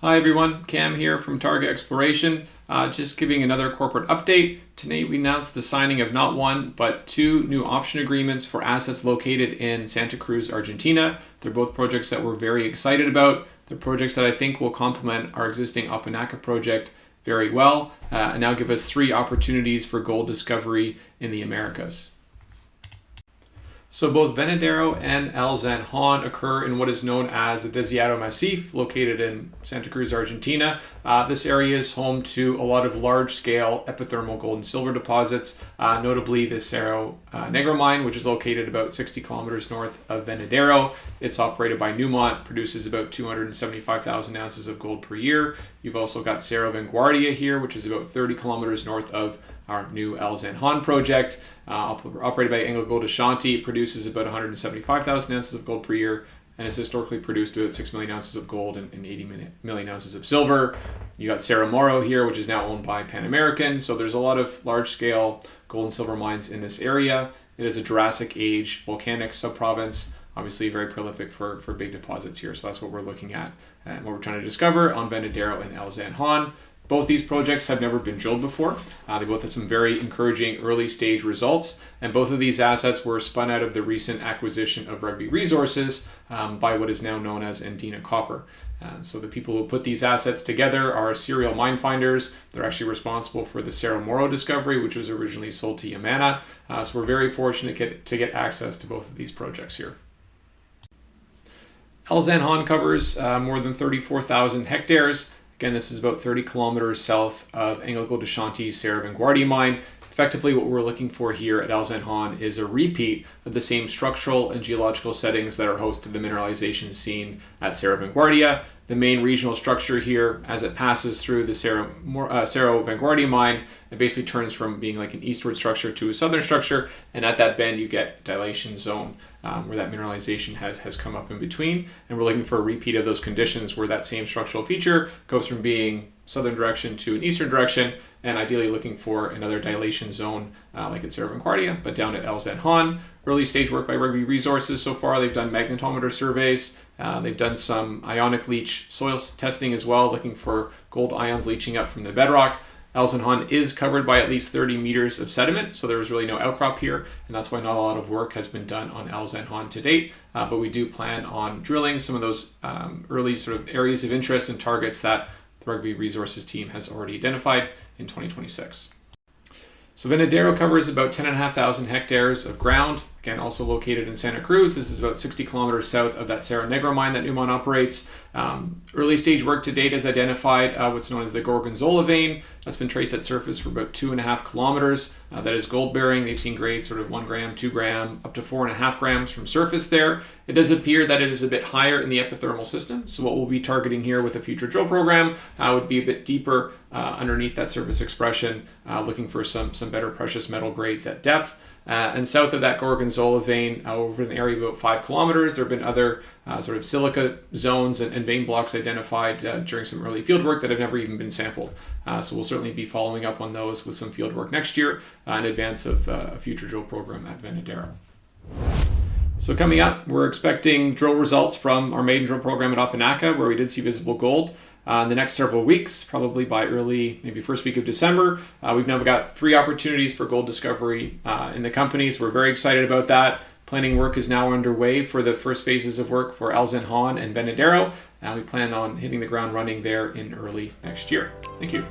Hi everyone, Cam here from Targa Exploration. Just giving another corporate update. Today we announced the signing of not one, but two new option agreements for assets located in Santa Cruz, Argentina. They're both projects that we're very excited about. They're projects that I think will complement our existing Opinaca project very well, and now give us 3 opportunities for gold discovery in the Americas. So both Venidero and Zajon occur in what is known as the Desierto Massif, located in Santa Cruz, Argentina. This area is home to a lot of large-scale epithermal gold and silver deposits, notably the Cerro Negro mine, which is located about 60 kilometers north of Venidero. It's operated by Newmont, produces about 275,000 ounces of gold per year. You've also got Cerro Vanguardia here, which is about 30 kilometers north of our new Zajon project, operated by AngloGold Ashanti. It produces about 175,000 ounces of gold per year and has historically produced about 6 million ounces of gold and 80 million ounces of silver. You got Cerro Moro here, which is now owned by Pan American. So there's a lot of large-scale gold and silver mines in this area. It is a Jurassic Age volcanic subprovince, obviously very prolific for big deposits here. So that's what we're looking at and what we're trying to discover on Venidero and Zajon. Both these projects have never been drilled before. They both had some very encouraging early stage results, and both of these assets were spun out of the recent acquisition of Rugby Resources by what is now known as Andina Copper. So the people who put these assets together are serial mine finders. They're actually responsible for the Cerro Moro discovery, which was originally sold to Yamana. So we're very fortunate to get access to both of these projects here. Zajon covers more than 34,000 hectares. Again, this is about 30 kilometers south of AngloGold Ashanti's Cerro Vanguardia mine. Effectively, what we're looking for here at Zajon is a repeat of the same structural and geological settings that are host to the mineralization seen at Cerro Vanguardia. The main regional structure here, as it passes through the Cerro Vanguardia mine, it basically turns from being like an eastward structure to a southern structure, and at that bend you get dilation zone where that mineralization has come up in between, and we're looking for a repeat of those conditions where that same structural feature goes from being southern direction to an eastern direction, and ideally looking for another dilation zone like at Cerro Vanguardia, but down at Zajon. Early stage work by Rugby Resources so far. They've done magnetometer surveys. They've done some ionic leach soil testing as well, looking for gold ions leaching up from the bedrock. Zajon is covered by at least 30 meters of sediment, so there's really no outcrop here, and that's why not a lot of work has been done on Zajon to date. But we do plan on drilling some of those early sort of areas of interest and targets that the Rugby Resources team has already identified in 2026. So Venidero covers about 10,500 hectares of ground, again also located in Santa Cruz. This is about 60 kilometers south of that Cerro Negro mine that Newmont operates. Early stage work to date has identified what's known as the Gorgonzola vein. That's been traced at surface for about 2.5 kilometers. That is gold bearing. They've seen grades sort of 1 gram, 2 gram, up to 4.5 grams from surface there. It does appear that it is a bit higher in the epithermal system. So what we'll be targeting here with a future drill program would be a bit deeper underneath that surface expression, looking for some better precious metal grades at depth. And south of that Gorgonzola vein, over an area of about 5 kilometers, there have been other sort of silica zones and vein blocks identified during some early field work that have never even been sampled. So we'll certainly be following up on those with some field work next year in advance of a future drill program at Venidero. So coming up, we're expecting drill results from our maiden drill program at Opinaca, where we did see visible gold. In the next several weeks, probably by early, maybe first week of December, we've now got 3 opportunities for gold discovery in the company. So we're very excited about that. Planning work is now underway for the first phases of work for Zajon and Venidero, and we plan on hitting the ground running there in early next year. Thank you.